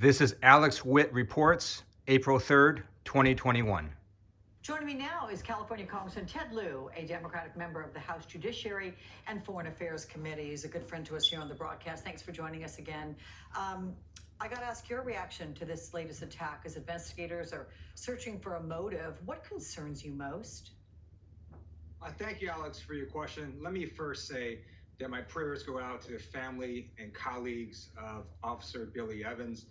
This is Alex Witt Reports, April 3rd, 2021. Joining me now is California Congressman Ted Lieu, a Democratic member of the House Judiciary and Foreign Affairs Committee. He's a good friend to us here on the broadcast. Thanks for joining us again. I got to ask your reaction to this latest attack as investigators are searching for a motive. What concerns you most? Thank you, Alex, for your question. Let me first say that my prayers go out to the family and colleagues of Officer Billy Evans.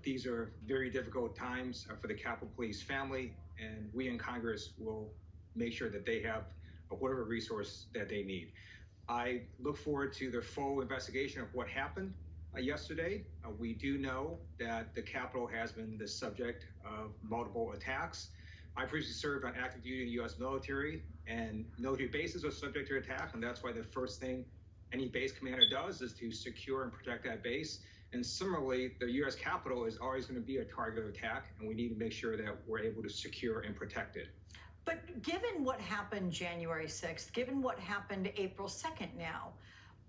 These are very difficult times for the Capitol Police family, and we in Congress will make sure that they have whatever resource that they need. I look forward to the full investigation of what happened yesterday. We do know that the Capitol has been the subject of multiple attacks. I previously served on active duty in the U.S. military, and military bases are subject to attack, and that's why the first thing any base commander does is to secure and protect that base. And similarly, the U.S. Capitol is always going to be a target of attack, and we need to make sure that we're able to secure and protect it. But given what happened January 6th, given what happened April 2nd now,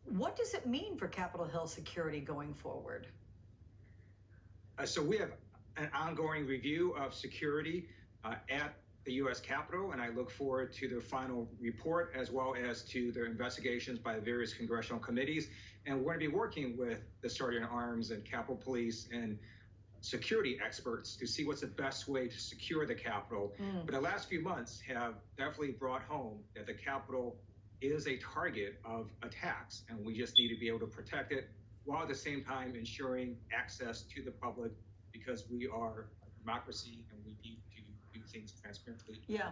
what does it mean for Capitol Hill security going forward? So we have an ongoing review of security at the U.S. Capitol, and I look forward to the final report as well as to the investigations by the various congressional committees. And we're going to be working with the Sergeant at Arms and Capitol Police and security experts to see what's the best way to secure the Capitol. But the last few months have definitely brought home that the Capitol is a target of attacks, and we just need to be able to protect it while at the same time ensuring access to the public, because we are a democracy and we need to do things transparently. Yeah.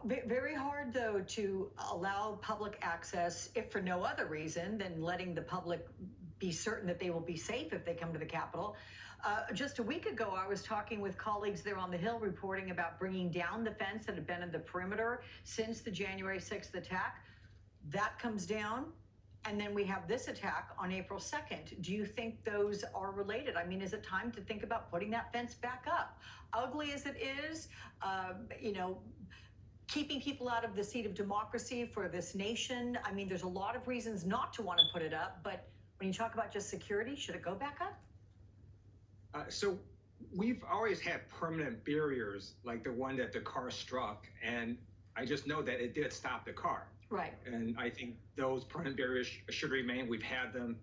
Very hard, though, to allow public access, if for no other reason than letting the public be certain that they will be safe if they come to the Capitol. Just a week ago, I was talking with colleagues there on the Hill reporting about bringing down the fence that had been in the perimeter since the January 6th attack. That comes down, and then we have this attack on April 2nd. Do you think those are related? I mean, is it time to think about putting that fence back up? Ugly as it is, keeping people out of the seat of democracy for this nation. I mean, there's a lot of reasons not to want to put it up, but when you talk about just security, should it go back up? So we've always had permanent barriers like the one that the car struck, and I just know that it did stop the car. Right. And I think those permanent barriers should remain. We've had them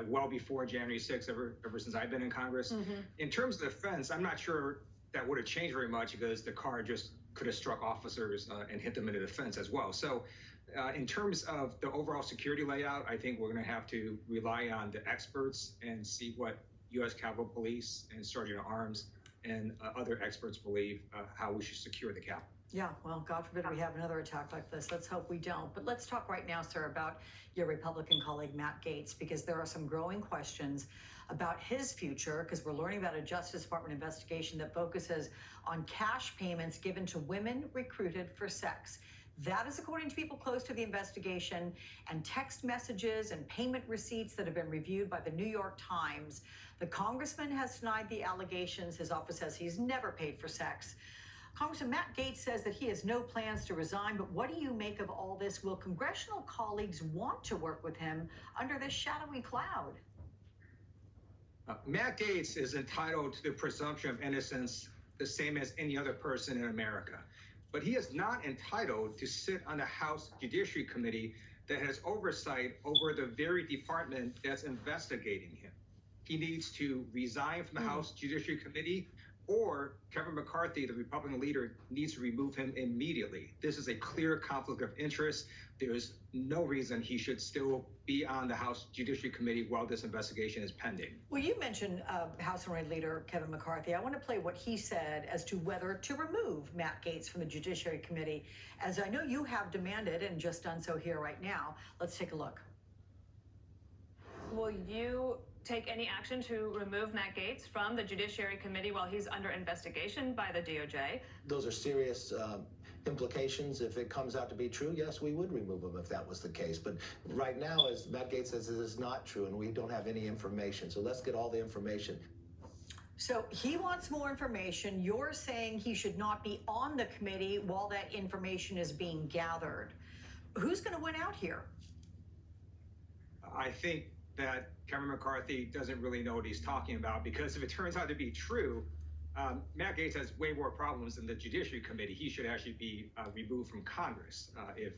well before January 6th, ever since I've been in Congress. In terms of the fence, I'm not sure that would have changed very much because the car just could have struck officers and hit them into the fence as well. So in terms of the overall security layout, I think we're going to have to rely on the experts and see what U.S. Capitol Police and Sergeant at Arms and other experts believe how we should secure the Capitol. Yeah, well, God forbid we have another attack like this. Let's hope we don't. But let's talk right now, sir, about your Republican colleague, Matt Gaetz, because there are some growing questions about his future, because we're learning about a Justice Department investigation that focuses on cash payments given to women recruited for sex. That is according to people close to the investigation, and text messages and payment receipts that have been reviewed by the New York Times. The congressman has denied the allegations. His office says he's never paid for sex. Congressman Matt Gaetz says that he has no plans to resign, but what do you make of all this? Will congressional colleagues want to work with him under this shadowy cloud? Matt Gaetz is entitled to the presumption of innocence the same as any other person in America. But he is not entitled to sit on the House Judiciary Committee that has oversight over the very department that's investigating him. He needs to resign from the House Judiciary Committee, or Kevin McCarthy, the Republican leader, needs to remove him immediately. This is a clear conflict of interest. There is no reason he should still be on the House Judiciary Committee while this investigation is pending. Well, you mentioned House Minority Leader Kevin McCarthy. I want to play what he said as to whether to remove Matt Gaetz from the Judiciary Committee, as I know you have demanded and just done so here right now. Let's take a look. Will you take any action to remove Matt Gaetz from the Judiciary Committee while he's under investigation by the DOJ? Those are serious implications. If it comes out to be true, yes, we would remove him if that was the case. But right now, as Matt Gaetz says, it is not true, and we don't have any information. So let's get all the information. So he wants more information. You're saying he should not be on the committee while that information is being gathered. Who's going to win out here? I think that Kevin McCarthy doesn't really know what he's talking about, because if it turns out to be true, Matt Gaetz has way more problems in the Judiciary Committee. He should actually be removed from Congress if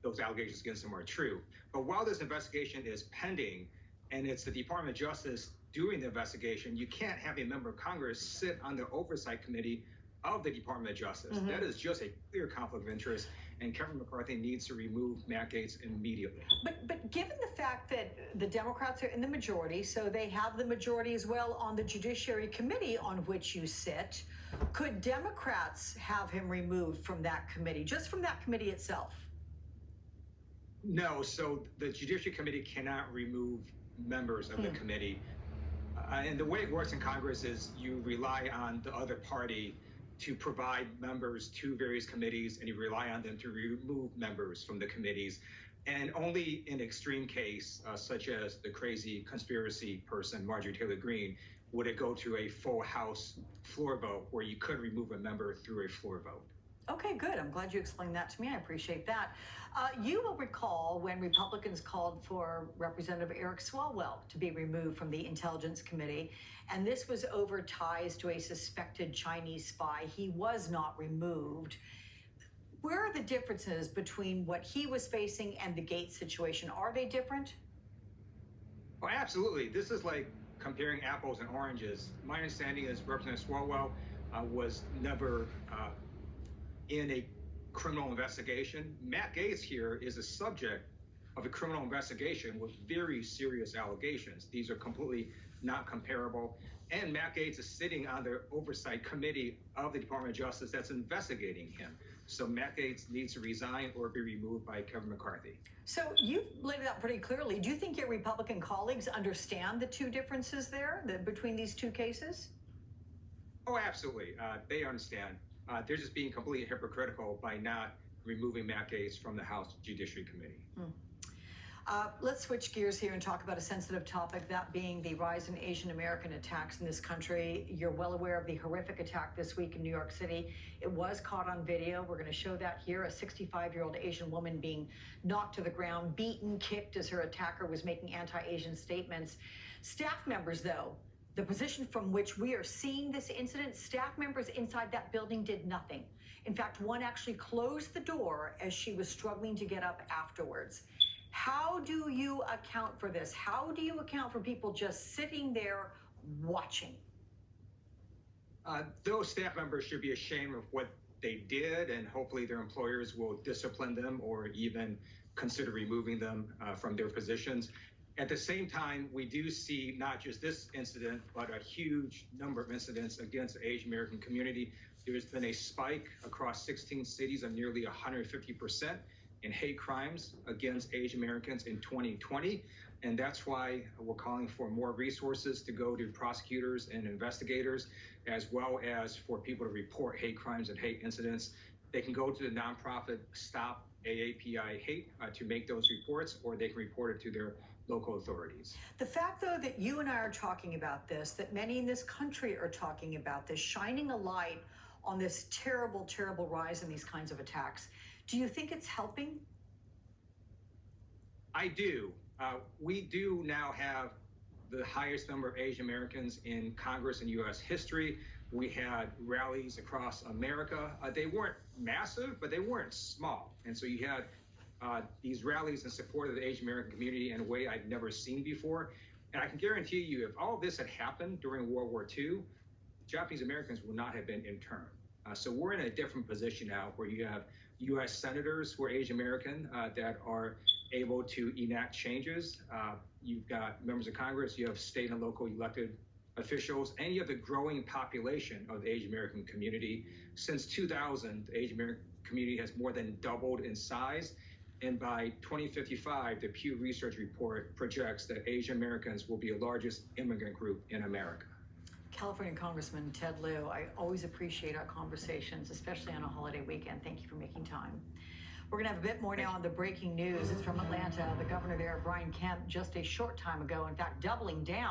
those allegations against him are true. But while this investigation is pending, and it's the Department of Justice doing the investigation, you can't have a member of Congress sit on the Oversight Committee of the Department of Justice. That is just a clear conflict of interest, and Kevin McCarthy needs to remove Matt Gaetz immediately. But given the fact that the Democrats are in the majority, so they have the majority as well on the Judiciary Committee on which you sit, could Democrats have him removed from that committee, just from that committee itself? No, so the Judiciary Committee cannot remove members of the committee. And the way it works in Congress is you rely on the other party to provide members to various committees, and you rely on them to remove members from the committees. And only in extreme case, such as the crazy conspiracy person, Marjorie Taylor Greene, would it go to a full House floor vote where you could remove a member through a floor vote. Okay, good. I'm glad you explained that to me. I appreciate that. You will recall when Republicans called for Representative Eric Swalwell to be removed from the Intelligence Committee, and this was over ties to a suspected Chinese spy. He was not removed. Where are the differences between what he was facing and the Gaetz situation? Are they different? Oh, absolutely. This is like comparing apples and oranges. My understanding is Representative Swalwell was never in a criminal investigation. Matt Gaetz here is a subject of a criminal investigation with very serious allegations. These are completely not comparable. And Matt Gaetz is sitting on the Oversight Committee of the Department of Justice that's investigating him. So Matt Gaetz needs to resign or be removed by Kevin McCarthy. So you've laid it out pretty clearly. Do you think your Republican colleagues understand the two differences there between these two cases? Oh, absolutely. They understand. They're just being completely hypocritical by not removing Matt Gaetz from the House Judiciary Committee. Let's switch gears here and talk about a sensitive topic, that being the rise in Asian American attacks in this country. You're well aware of the horrific attack this week in New York City. It was caught on video. We're going to show that here. A 65-year-old Asian woman being knocked to the ground, beaten, kicked as her attacker was making anti-Asian statements. Staff members, though, the position from which we are seeing this incident, staff members inside that building did nothing. In fact, one actually closed the door as she was struggling to get up afterwards. How do you account for this? How do you account for people just sitting there watching? Those staff members should be ashamed of what they did, and hopefully their employers will discipline them or even consider removing them from their positions. At the same time, we do see not just this incident, but a huge number of incidents against the Asian American community. There's been a spike across 16 cities of nearly 150% in hate crimes against Asian Americans in 2020. And that's why we're calling for more resources to go to prosecutors and investigators, as well as for people to report hate crimes and hate incidents. They can go to the nonprofit Stop AAPI Hate to make those reports, or they can report it to their local authorities. The fact, though, that you and I are talking about this, that many in this country are talking about this, shining a light on this terrible, terrible rise in these kinds of attacks, do you think it's helping? I do. We do now have the highest number of Asian Americans in Congress in U.S. history. We had rallies across America. They weren't massive, but they weren't small. And so you had these rallies in support of the Asian American community in a way I'd never seen before. And I can guarantee you, if all this had happened during World War II, Japanese Americans would not have been interned. So we're in a different position now, where you have U.S. senators who are Asian American that are able to enact changes. You've got members of Congress, you have state and local elected officials, and you have the growing population of the Asian American community. Since 2000, the Asian American community has more than doubled in size. And by 2055, the Pew Research Report projects that Asian Americans will be the largest immigrant group in America. California Congressman Ted Lieu, I always appreciate our conversations, especially on a holiday weekend. Thank you for making time. We're going to have a bit more now on the breaking news. It's from Atlanta. The governor there, Brian Kemp, just a short time ago, in fact, doubling down